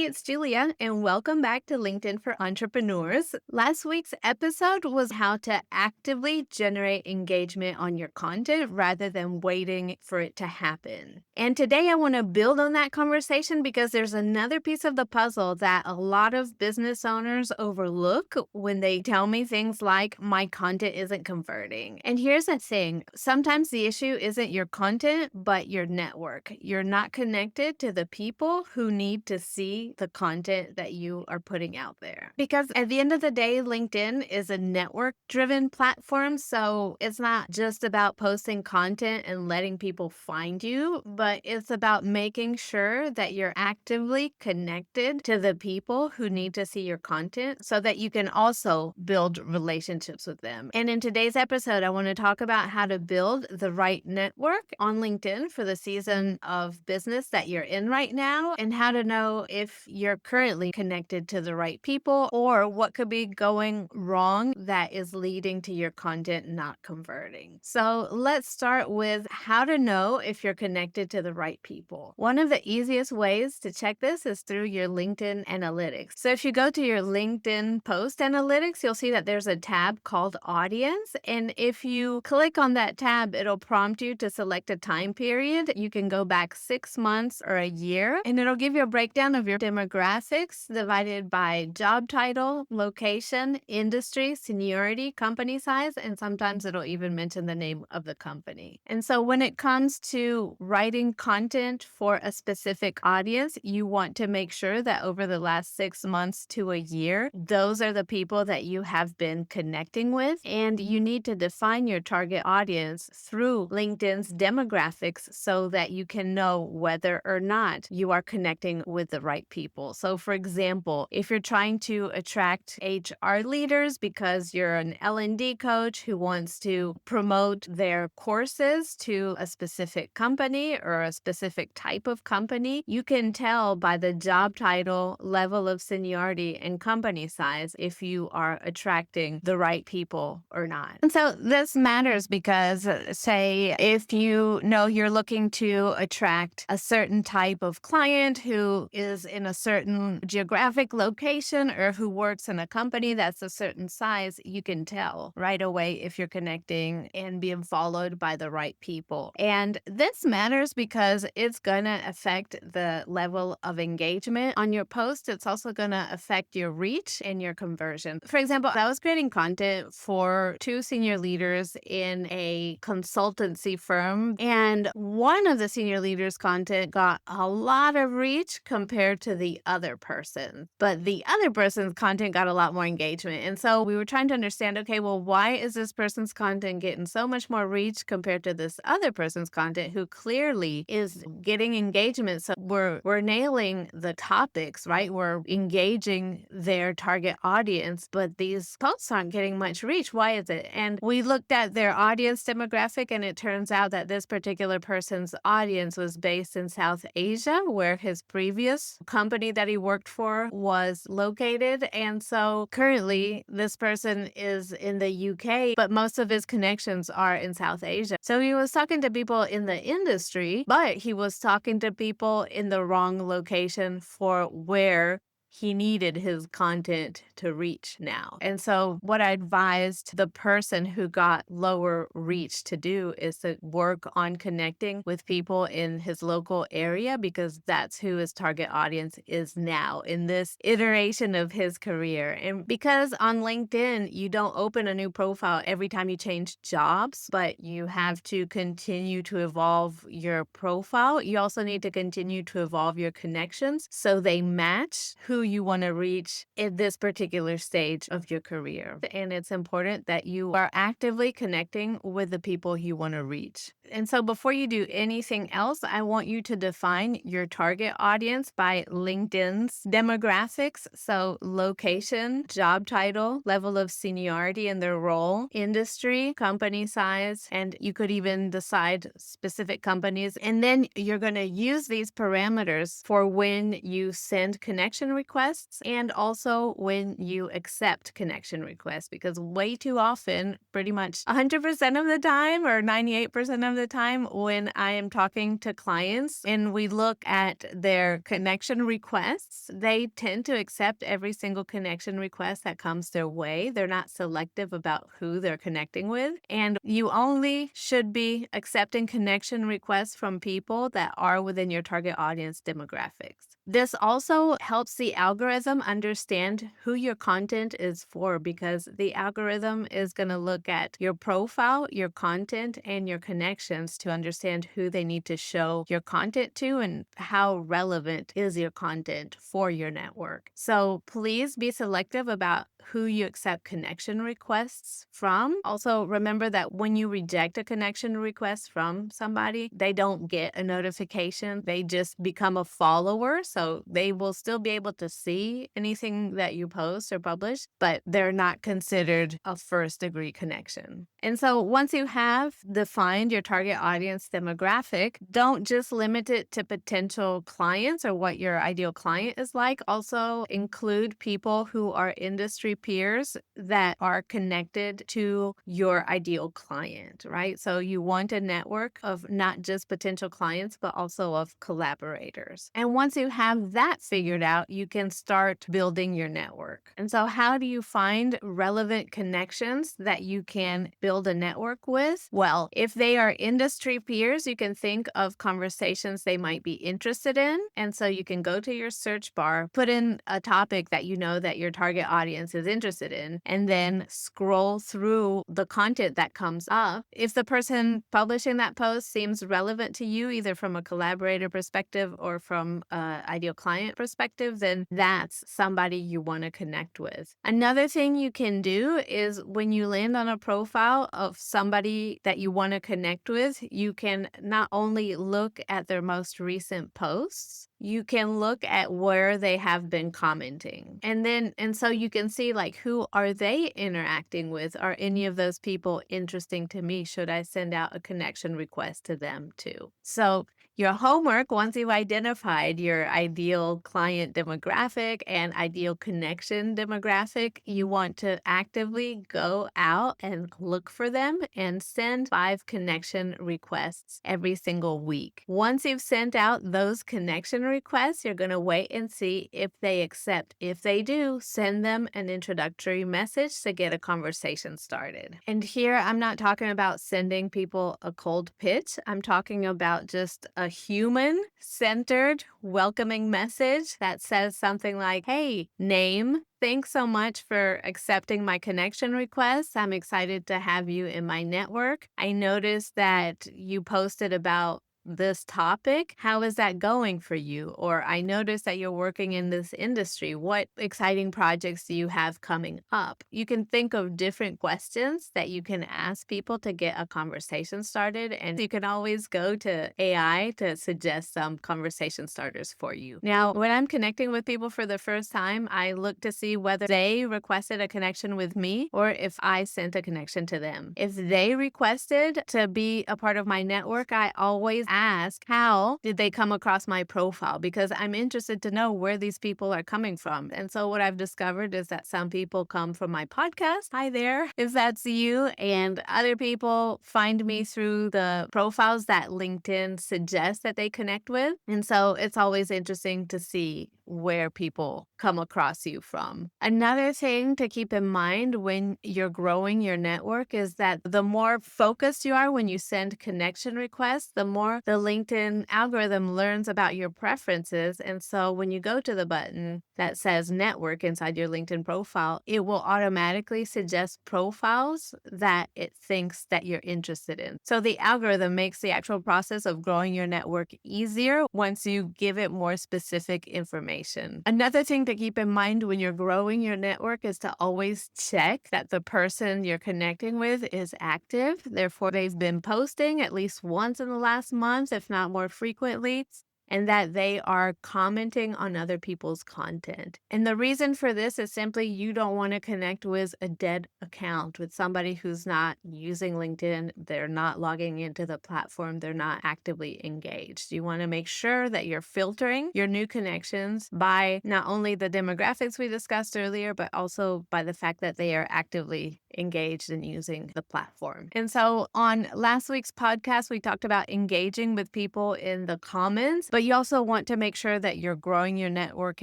it's Julia, and welcome back to LinkedIn for Entrepreneurs. Last week's episode was how to actively generate engagement on your content rather than waiting for it to happen. And today I want to build on that conversation because there's another piece of the puzzle that a lot of business owners overlook when they tell me things like, my content isn't converting. And here's the thing, sometimes the issue isn't your content, but your network. You're not connected to the people who need to see the content that you are putting out there. Because at the end of the day, LinkedIn is a network driven platform. So it's not just about posting content and letting people find you, but it's about making sure that you're actively connected to the people who need to see your content so that you can also build relationships with them. And in today's episode, I want to talk about how to build the right network on LinkedIn for the season of business that you're in right now, and how to know if you're currently connected to the right people or what could be going wrong that is leading to your content not converting. So let's start with how to know if you're connected to the right people. One of the easiest ways to check this is through your LinkedIn analytics. So if you go to your LinkedIn post analytics, you'll see that there's a tab called audience. And if you click on that tab, it'll prompt you to select a time period. You can go back 6 months or a year, and it'll give you a breakdown of your demographics divided by job title, location, industry, seniority, company size, and sometimes it'll even mention the name of the company. And so when it comes to writing content for a specific audience, you want to make sure that over the last 6 months to a year, those are the people that you have been connecting with. And you need to define your target audience through LinkedIn's demographics so that you can know whether or not you are connecting with the right people. So for example, if you're trying to attract HR leaders because you're an L&D coach who wants to promote their courses to a specific company or a specific type of company, you can tell by the job title, level of seniority, and company size if you are attracting the right people or not. And so this matters because, say, if you know you're looking to attract a certain type of client who is in a certain geographic location or who works in a company that's a certain size, you can tell right away if you're connecting and being followed by the right people. And this matters because it's going to affect the level of engagement on your post. It's also going to affect your reach and your conversion. For example, I was creating content for 2 senior leaders in a consultancy firm, and one of the senior leaders' content got a lot of reach compared to the other person, but the other person's content got a lot more engagement. And so we were trying to understand, okay, well, why is this person's content getting so much more reach compared to this other person's content who clearly is getting engagement? So we're nailing the topics, right? We're engaging their target audience, but these posts aren't getting much reach. Why is it? And we looked at their audience demographic, and it turns out that this particular person's audience was based in South Asia, where his previous company that he worked for was located. And so currently, this person is in the UK, but most of his connections are in South Asia. So he was talking to people in the industry, but he was talking to people in the wrong location for where he needed his content to reach now. And so what I advised the person who got lower reach to do is to work on connecting with people in his local area, because that's who his target audience is now in this iteration of his career. And because on LinkedIn, you don't open a new profile every time you change jobs, but you have to continue to evolve your profile. You also need to continue to evolve your connections so they match who you want to reach in this particular stage of your career. And it's important that you are actively connecting with the people you want to reach. And so before you do anything else, I want you to define your target audience by LinkedIn's demographics. So location, job title, level of seniority in their role, industry, company size, and you could even decide specific companies. And then you're going to use these parameters for when you send connection requests requests and also when you accept connection requests, because way too often, pretty much 100% of the time or 98% of the time when I am talking to clients and we look at their connection requests, they tend to accept every single connection request that comes their way. They're not selective about who they're connecting with. And you only should be accepting connection requests from people that are within your target audience demographics. This also helps the algorithm understand who your content is for, because the algorithm is going to look at your profile, your content, and your connections to understand who they need to show your content to and how relevant is your content for your network. So please be selective about who you accept connection requests from. Also, remember that when you reject a connection request from somebody, they don't get a notification. They just become a follower. So they will still be able to see anything that you post or publish, but they're not considered a first-degree connection. And so once you have defined your target audience demographic, don't just limit it to potential clients or what your ideal client is like. Also include people who are industry peers that are connected to your ideal client, right? So you want a network of not just potential clients, but also of collaborators. And once you have that figured out, you can start building your network. And so how do you find relevant connections that you can build a network with? Well, if they are industry peers, you can think of conversations they might be interested in. And so you can go to your search bar, put in a topic that you know that your target audience is interested in, and then scroll through the content that comes up. If the person publishing that post seems relevant to you, either from a collaborator perspective or from an ideal client perspective, then that's somebody you want to connect with. Another thing you can do is when you land on a profile of somebody that you want to connect with, you can not only look at their most recent posts, you can look at where they have been commenting. And so you can see, like, who are they interacting with? Are any of those people interesting to me? Should I send out a connection request to them too? So your homework, once you've identified your ideal client demographic and ideal connection demographic, you want to actively go out and look for them and send 5 connection requests every single week. Once you've sent out those connection requests, you're going to wait and see if they accept. If they do, send them an introductory message to get a conversation started. And here, I'm not talking about sending people a cold pitch. I'm talking about just a human-centered, welcoming message that says something like, "Hey, name, thanks so much for accepting my connection request. I'm excited to have you in my network. I noticed that you posted about this topic. How is that going for you? Or I noticed that you're working in this industry. What exciting projects do you have coming up?" You can think of different questions that you can ask people to get a conversation started. And you can always go to AI to suggest some conversation starters for you. Now, when I'm connecting with people for the first time, I look to see whether they requested a connection with me or if I sent a connection to them. If they requested to be a part of my network, I always ask, how did they come across my profile? Because I'm interested to know where these people are coming from. And so what I've discovered is that some people come from my podcast. Hi there, if that's you. And other people find me through the profiles that LinkedIn suggests that they connect with. And so it's always interesting to see where people come across you from. Another thing to keep in mind when you're growing your network is that the more focused you are when you send connection requests, the more the LinkedIn algorithm learns about your preferences. And so when you go to the button that says network inside your LinkedIn profile, it will automatically suggest profiles that it thinks that you're interested in. So the algorithm makes the actual process of growing your network easier once you give it more specific information. Another thing to keep in mind when you're growing your network is to always check that the person you're connecting with is active. Therefore, they've been posting at least once in the last month, if not more frequently. and that they are commenting on other people's content. And the reason for this is simply you don't want to connect with a dead account, with somebody who's not using LinkedIn, they're not logging into the platform, they're not actively engaged. You want to make sure that you're filtering your new connections by not only the demographics we discussed earlier, but also by the fact that they are actively engaged in using the platform. And so on last week's podcast, we talked about engaging with people in the comments, but you also want to make sure that you're growing your network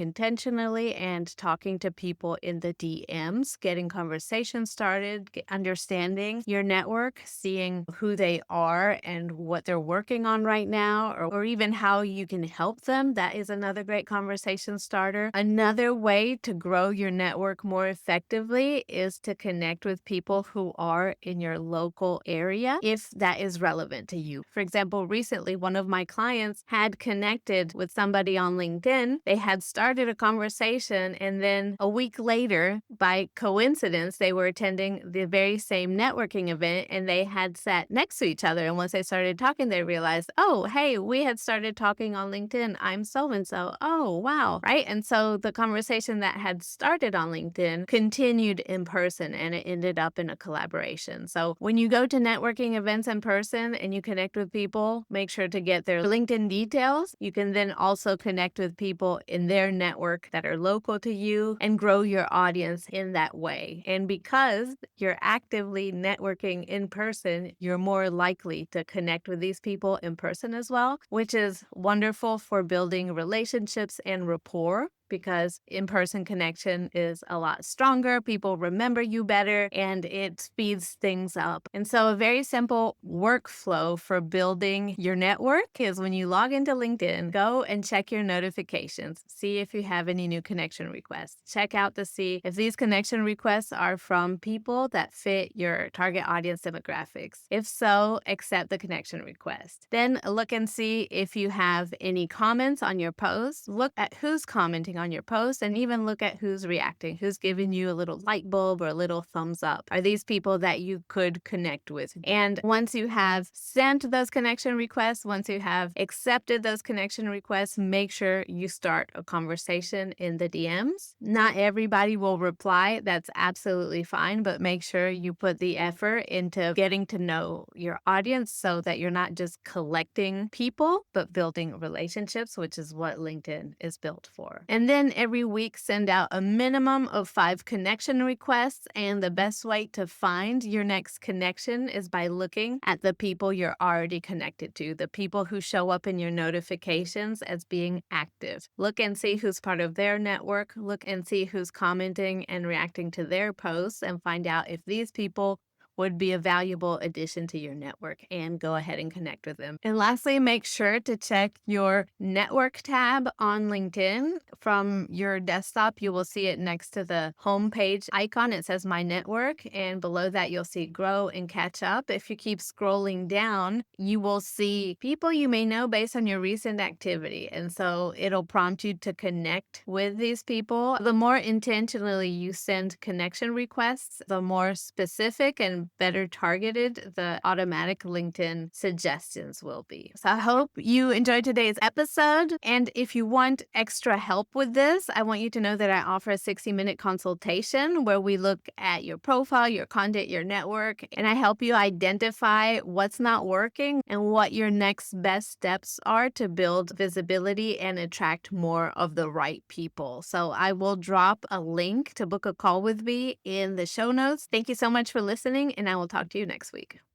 intentionally and talking to people in the DMs, getting conversations started, understanding your network, seeing who they are and what they're working on right now, or even how you can help them. That is another great conversation starter. Another way to grow your network more effectively is to connect with people who are in your local area if that is relevant to you. For example, recently one of my clients had connected with somebody on LinkedIn. They had started a conversation, and then a week later, by coincidence, they were attending the very same networking event, and they had sat next to each other. And once they started talking, they realized, oh, hey, we had started talking on LinkedIn. I'm so-and-so. Oh, wow. Right? And so the conversation that had started on LinkedIn continued in person, and it ended up in a collaboration. So when you go to networking events in person and you connect with people, make sure to get their LinkedIn details. You can then also connect with people in their network that are local to you and grow your audience in that way. And because you're actively networking in person, you're more likely to connect with these people in person as well, which is wonderful for building relationships and rapport, because in-person connection is a lot stronger. People remember you better and it speeds things up. And so a very simple workflow for building your network is when you log into LinkedIn, go and check your notifications. See if you have any new connection requests. Check out to see if these connection requests are from people that fit your target audience demographics. If so, accept the connection request. Then look and see if you have any comments on your post. Look at who's commenting on your post, and even look at who's reacting, who's giving you a little light bulb or a little thumbs up. Are these people that you could connect with? And once you have sent those connection requests, once you have accepted those connection requests, make sure you start a conversation in the DMs. Not everybody will reply. That's absolutely fine, but make sure you put the effort into getting to know your audience so that you're not just collecting people, but building relationships, which is what LinkedIn is built for. And then every week, send out a minimum of 5 connection requests. And the best way to find your next connection is by looking at the people you're already connected to, the people who show up in your notifications as being active. Look and see who's part of their network. Look and see who's commenting and reacting to their posts, and find out if these people would be a valuable addition to your network, and go ahead and connect with them. And lastly, make sure to check your network tab on LinkedIn. From your desktop, you will see it next to the homepage icon. It says My Network, and below that you'll see Grow and Catch Up. If you keep scrolling down, you will see people you may know based on your recent activity. And so it'll prompt you to connect with these people. The more intentionally you send connection requests, the more specific and better targeted the automatic LinkedIn suggestions will be. So I hope you enjoyed today's episode. And if you want extra help with this, I want you to know that I offer a 60-minute consultation where we look at your profile, your content, your network, and I help you identify what's not working and what your next best steps are to build visibility and attract more of the right people. So I will drop a link to book a call with me in the show notes. Thank you so much for listening, and I will talk to you next week.